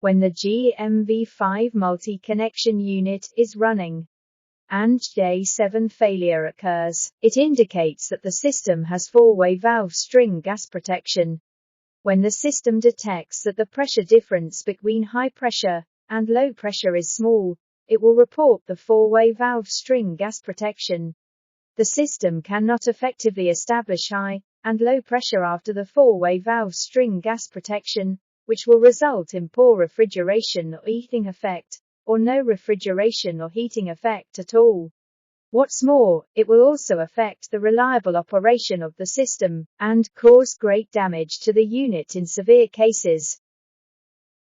when the GMV5 multi-connection unit is running and J7 failure occurs, it indicates that the system has four-way valve string gas protection. When the system detects that the pressure difference between high pressure and low pressure is small, it will report the four-way valve string gas protection. The system cannot effectively establish high and low pressure after the four-way valve string gas protection, which will result in poor refrigeration or heating effect, or no refrigeration or heating effect at all. What's more, it will also affect the reliable operation of the system, and cause great damage to the unit in severe cases.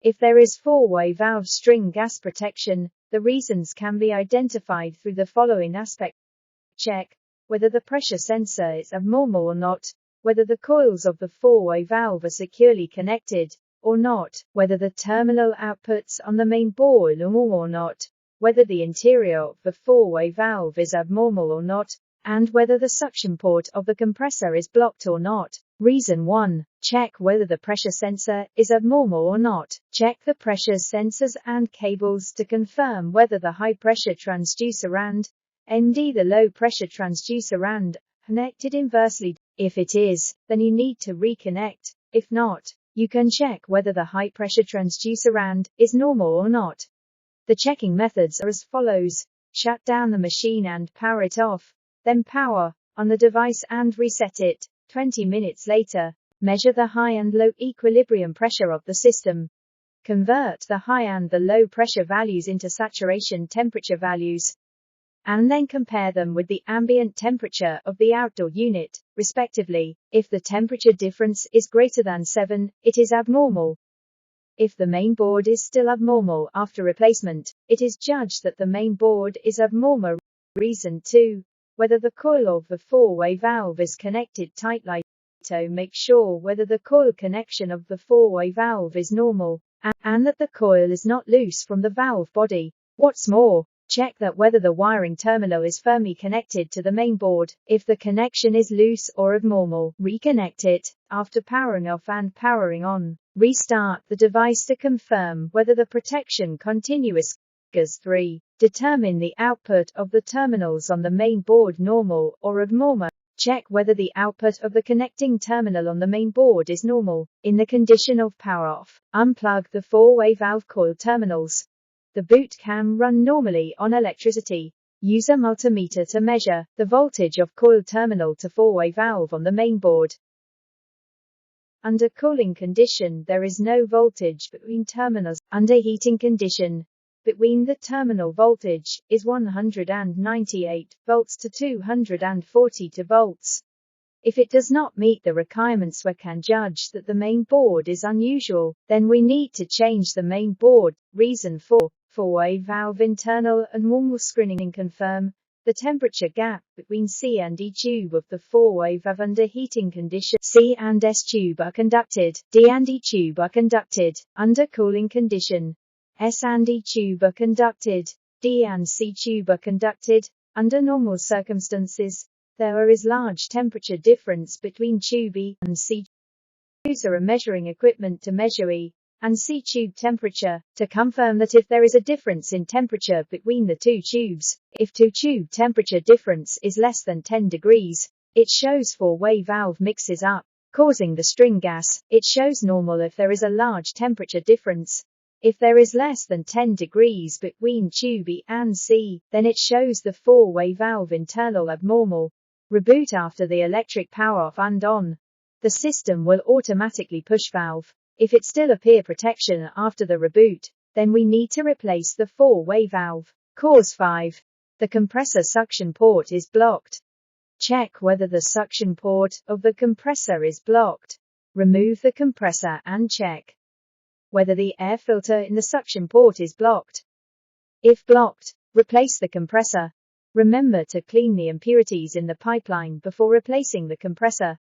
If there is four-way valve string gas protection, the reasons can be identified through the following aspects. Check whether the pressure sensor is abnormal or not, whether the coils of the four-way valve are securely connected or not, whether the terminal outputs on the main board are normal or not, whether the interior of the four-way valve is abnormal or not, and whether the suction port of the compressor is blocked or not. Reason 1. Check whether the pressure sensor is abnormal or not. Check the pressure sensors and cables to confirm whether the high-pressure transducer and the low-pressure transducer and connected inversely. If it is, then you need to reconnect. If not, you can check whether the high-pressure transducer and is normal or not. The checking methods are as follows. Shut down the machine and power it off, then power on the device and reset it. 20 minutes later, measure the high and low equilibrium pressure of the system. Convert the high and the low pressure values into saturation temperature values, and then compare them with the ambient temperature of the outdoor unit, respectively. If the temperature difference is greater than 7, it is abnormal. If the main board is still abnormal after replacement, it is judged that the main board is abnormal. Reason 2. Whether the coil of the four-way valve is connected tightly. So make sure whether the coil connection of the four-way valve is normal, and that the coil is not loose from the valve body. What's more, check that whether the wiring terminal is firmly connected to the main board. If the connection is loose or abnormal, reconnect it. After powering off and powering on, restart the device to confirm whether the protection continuous. 3. Determine the output of the terminals on the main board normal or abnormal. Check whether the output of the connecting terminal on the main board is normal. In the condition of power off, unplug the four-way valve coil terminals. The boot can run normally on electricity. Use a multimeter to measure the voltage of coil terminal to four-way valve on the main board. Under cooling condition, there is no voltage between terminals. Under heating condition, between the terminal voltage is 198 volts to 242 volts. If it does not meet the requirements, we can judge that the main board is unusual, then we need to change the main board. Reason 4. Four-way valve internal and normal screening. Confirm the temperature gap between C and E tube of the four-way valve under heating condition. C and S tube are conducted. D and E tube are conducted. Under cooling condition, S and E tube are conducted. D and C tube are conducted. Under normal circumstances, there is large temperature difference between tube E and C. Use a measuring equipment to measure E and C tube temperature, to confirm that if there is a difference in temperature between the two tubes, if two tube temperature difference is less than 10 degrees, it shows four-way valve mixes up, causing the string gas. It shows normal if there is a large temperature difference. If there is less than 10 degrees between tube E and C, then it shows the four-way valve internal abnormal. Reboot after the electric power off and on. The system will automatically push valve. If it still appear protection after the reboot, then we need to replace the four-way valve. Cause 5. The compressor suction port is blocked. Check whether the suction port of the compressor is blocked. Remove the compressor and check whether the air filter in the suction port is blocked. If blocked, replace the compressor. Remember to clean the impurities in the pipeline before replacing the compressor.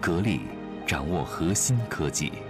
格力掌握核心科技。